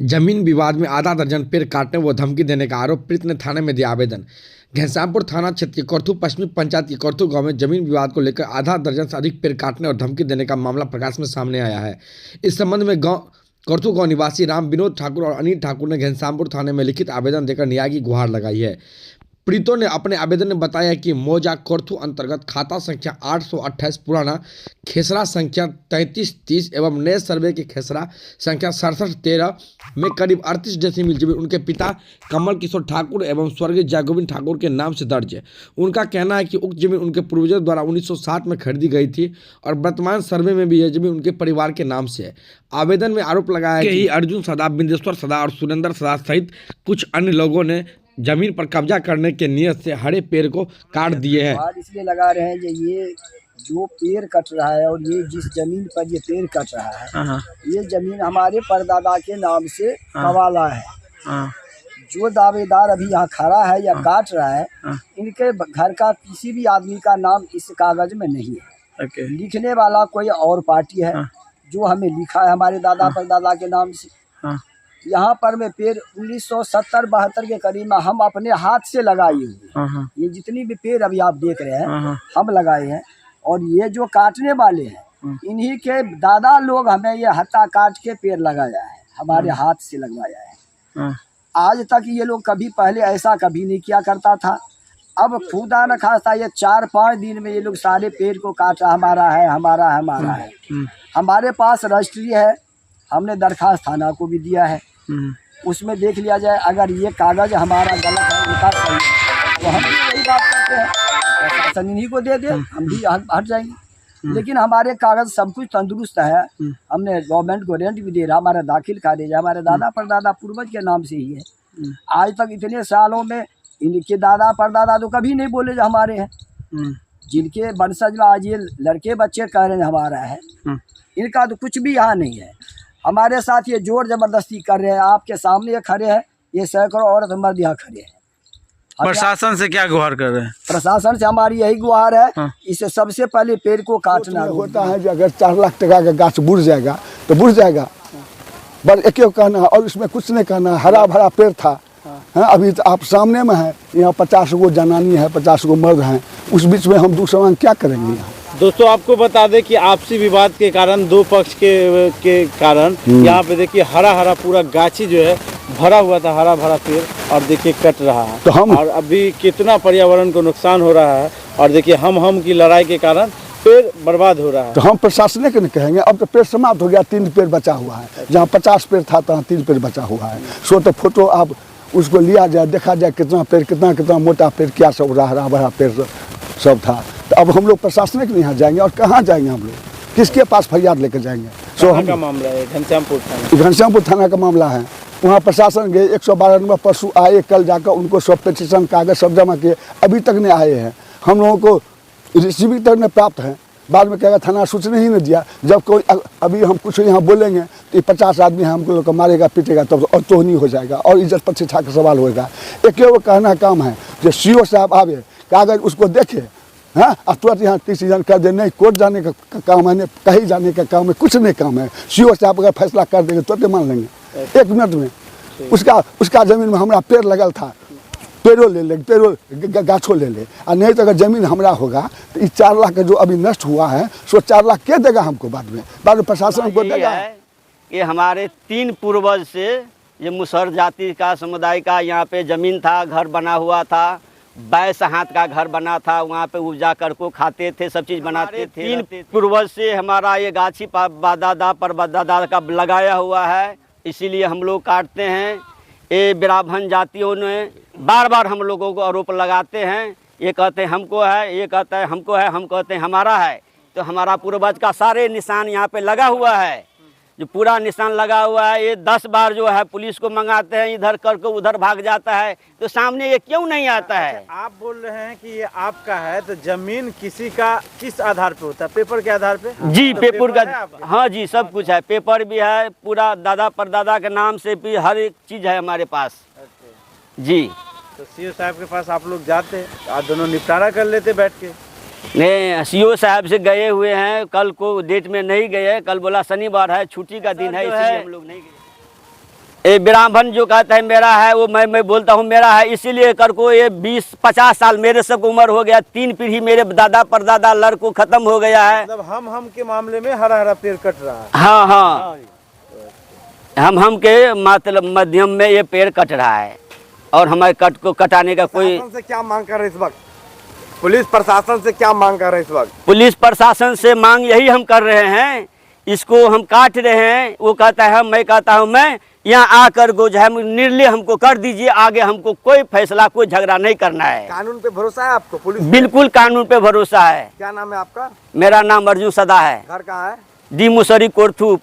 जमीन विवाद में आधा दर्जन पेड़ काटने व धमकी देने का आरोप पीड़ित ने थाने में दिया आवेदन। घनश्यामपुर थाना क्षेत्र के करथू पश्चिमी पंचायत की करथू गांव में जमीन विवाद को लेकर आधा दर्जन से अधिक पेड़ काटने और धमकी देने का मामला प्रकाश में सामने आया है। इस संबंध में करथू गांव निवासी राम विनोद ठाकुर और अनिल ठाकुर ने घनश्यामपुर थाने में लिखित आवेदन देकर न्याय की गुहार लगाई है। पीड़ितों ने अपने आवेदन में बताया कि मौजा करथू अंतर्गत खाता संख्या 828 पुराना खेसरा संख्या 3330 एवं नए सर्वे के खेसरा संख्या 6713 में करीब 38 डेसीमिल जमीन उनके पिता कमल किशोर ठाकुर एवं स्वर्गीय जयगोविंद ठाकुर के नाम से दर्ज है। उनका कहना है कि उक्त जमीन उनके पूर्वजों द्वारा 1960 में खरीदी गई थी और वर्तमान सर्वे में भी यह जमीन उनके परिवार के नाम से है। आवेदन में आरोप लगाया है कि अर्जुन सदा, बिंदेश्वर सदा और सुरेंद्र सदा सहित कुछ अन्य लोगों ने जमीन पर कब्जा करने के नियत से हरे पेड़ को काट दिए हैं। इसलिए लगा रहे हैं कि ये जो पेड़ कट रहा है और ये जिस जमीन पर ये पेड़ कट रहा है ये जमीन हमारे परदादा के नाम से हवाला है। जो दावेदार अभी यहाँ खड़ा है या काट रहा है इनके घर का किसी भी आदमी का नाम इस कागज में नहीं है। लिखने वाला कोई और पार्टी है जो हमें लिखा है हमारे दादा परदादा के नाम से। यहाँ पर में पेड़ 1970-72 के करीब में हम अपने हाथ से लगाए हुए ये जितनी भी पेड़ अभी आप देख रहे हैं हम लगाए हैं। और ये जो काटने वाले हैं इन्हीं के दादा लोग हमें ये हत्ता काट के पेड़ लगाया है, हमारे हाथ से लगवाया है। आज तक ये लोग कभी पहले ऐसा कभी नहीं किया करता था। अब खुदा न खास्ता ये 4-5 दिन में ये लोग सारे पेड़ को काटा, हमारा है हमारा है हमारा है। हमारे पास रजिस्ट्री है, हमने दरखास्त थाना को भी दिया है। उसमें देख लिया जाए अगर ये कागज हमारा गलत है उनका सही है तो हम यही बात करते हैं प्रशासन इन्हीं को दे दे, हम भी हट जाएंगे। लेकिन हमारे कागज सब कुछ तंदुरुस्त है, हमने गवर्नमेंट को रेंट भी दे रहा, हमारा दाखिल खारिज है हमारे दादा परदादा पूर्वज के नाम से ही है। आज तक इतने सालों में इनके दादा परदादा तो कभी नहीं बोले जो हमारे हैं। जिनके वंशज आज ये लड़के बच्चे कह रहे हैं हमारा है, इनका तो कुछ भी यहाँ नहीं है। हमारे साथ ये जोर जबरदस्ती कर रहे हैं। आपके सामने ये खड़े हैं, ये सैकड़ों औरत मर्द यहाँ खड़े हैं। प्रशासन से क्या गुहार कर रहे हैं? प्रशासन से हमारी यही गुहार है इसे सबसे पहले पेड़ को काटना होता है। जो अगर 4 लाख टका का गाछ बुढ़ जाएगा तो बुढ़ जाएगा, बस एक कहना है और इसमें कुछ नहीं कहना है। हरा भरा पेड़ था अभी तो आप सामने में है, यहाँ 50 गो जनानी है 50 गो मर्द हैं, उस बीच में हम दूसरा क्या करेंगे यहाँ। दोस्तों आपको बता दें कि आपसी विवाद के कारण दो पक्ष के कारण यहाँ पे देखिए हरा हरा पूरा गाछी जो है भरा हुआ था, हरा भरा पेड़ और देखिए कट रहा है। तो हम और अभी कितना पर्यावरण को नुकसान हो रहा है और देखिए हम की लड़ाई के कारण पेड़ बर्बाद हो रहा है। तो हम प्रशासन के नहीं कहेंगे, अब तो पेड़ समाप्त हो गया, 3 पेड़ बचा हुआ है। जहाँ 50 पेड़ था तो 3 पेड़ बचा हुआ है। सो तो फोटो आप उसको लिया जाए, देखा जाए कितना पेड़ कितना मोटा पेड़ क्या सब हरा भरा पेड़ सब था। तो अब हम लोग प्रशासन के यहाँ जाएंगे और कहाँ जाएंगे, हम लोग किसके पास फरियाद लेकर जाएंगे। सो हम का मामला है घनश्यामपुर थाना का मामला है। वहाँ प्रशासन गए, 112 नंबर परसों आए, कल जाकर उनको सब पिटीशन कागज सब जमा किए, अभी तक नहीं आए हैं। हम लोगों को रिसीविंग तक नहीं प्राप्त है। बाद में कहेगा थाना सूचना ही नहीं दिया। जब कोई अभी हम कुछ यहाँ बोलेंगे तो 50 आदमी हमको लोग मारेगा पीटेगा तब और तो नहीं हो जाएगा और इज्जत प्रतिष्ठा का सवाल होगा। एक वो कहना काम है जो CO साहब आवे, कागज उसको देखे और तुरंत यहाँ डिसीजन कर दे। नहीं कोर्ट जाने का काम है, नहीं कहीं जाने का काम है, कुछ नहीं काम है। CO साहब अगर फैसला कर देंगे तो मान लेंगे 1 मिनट में। उसका ज़मीन में हमारा पेड़ लगल था, पेड़ों ले ले, पेड़ों गाछों ले ले। और नहीं तो अगर ज़मीन हमारा होगा तो इस 4 लाख का जो अभी नष्ट हुआ है सो 4 लाख क्या देगा हमको बाद में प्रशासन को देगा। ये हमारे 3 पूर्वज से ये मुसहर जाति का समुदाय का यहाँ पे ज़मीन था, घर बना हुआ था, 22 हाथ का घर बना था, वहाँ पे उपजा कर को खाते थे, सब चीज़ बनाते थे। 3 पूर्वज से हमारा ये गाछी दादा परदादा का लगाया हुआ है, इसीलिए हम लोग काटते हैं। ये ब्राह्मण जातियों ने बार बार हम लोगों को आरोप लगाते हैं। ये कहते हैं हमको है, ये कहता है हमको है, हम कहते हैं हमारा है। तो हमारा पूर्वज का सारे निशान यहाँ पे लगा हुआ है, जो पूरा निशान लगा हुआ है। ये 10 बार जो है पुलिस को मंगाते हैं, इधर करके उधर भाग जाता है, तो सामने ये क्यों नहीं आता है। आप बोल रहे हैं कि ये आपका है, तो जमीन किसी का किस आधार पे होता है? पेपर के आधार पे? जी तो पेपर का, हाँ जी सब कुछ है, पेपर भी है, पूरा दादा परदादा के नाम से भी हर एक चीज़ है हमारे पास जी। तो CO साहब के पास आप लोग जाते, आप दोनों निपटारा कर लेते बैठ के? नहीं, CO साहब से गए हुए हैं, कल को डेट में नहीं गए, कल बोला शनिवार है, छुट्टी का दिन है, इसलिए हम लोग नहीं गए। ये ब्राह्मण जो कहता है मेरा है, वो मैं बोलता हूँ मेरा है, इसीलिए कर को ये 20-50 साल मेरे सब उम्र हो गया, 3 पीढ़ी मेरे दादा परदादा लड़को खत्म हो गया है। मतलब हम के मामले में हरा हरा पेड़ कट रहा है। हाँ हाँ, हम के मतलब मध्यम में ये पेड़ कट रहा है और हमारे कट को कटाने का कोई। प्रशासन से क्या मांग कर रहे हैं इस वक्त? पुलिस प्रशासन से क्या मांग कर रहे हैं इस वक्त? पुलिस प्रशासन से मांग यही हम कर रहे हैं, इसको हम काट रहे हैं, वो कहता है मैं कहता हूँ मैं यहाँ आकर गो जो है निर्णय हमको कर दीजिए, आगे हमको कोई फैसला कोई झगड़ा नहीं करना है। कानून पे भरोसा है आपको? पुलिस बिल्कुल कानून पे भरोसा है। क्या नाम है आपका? मेरा नाम अर्जुन सदा है। घर कहाँ है? डी मुसरी कोर्थू।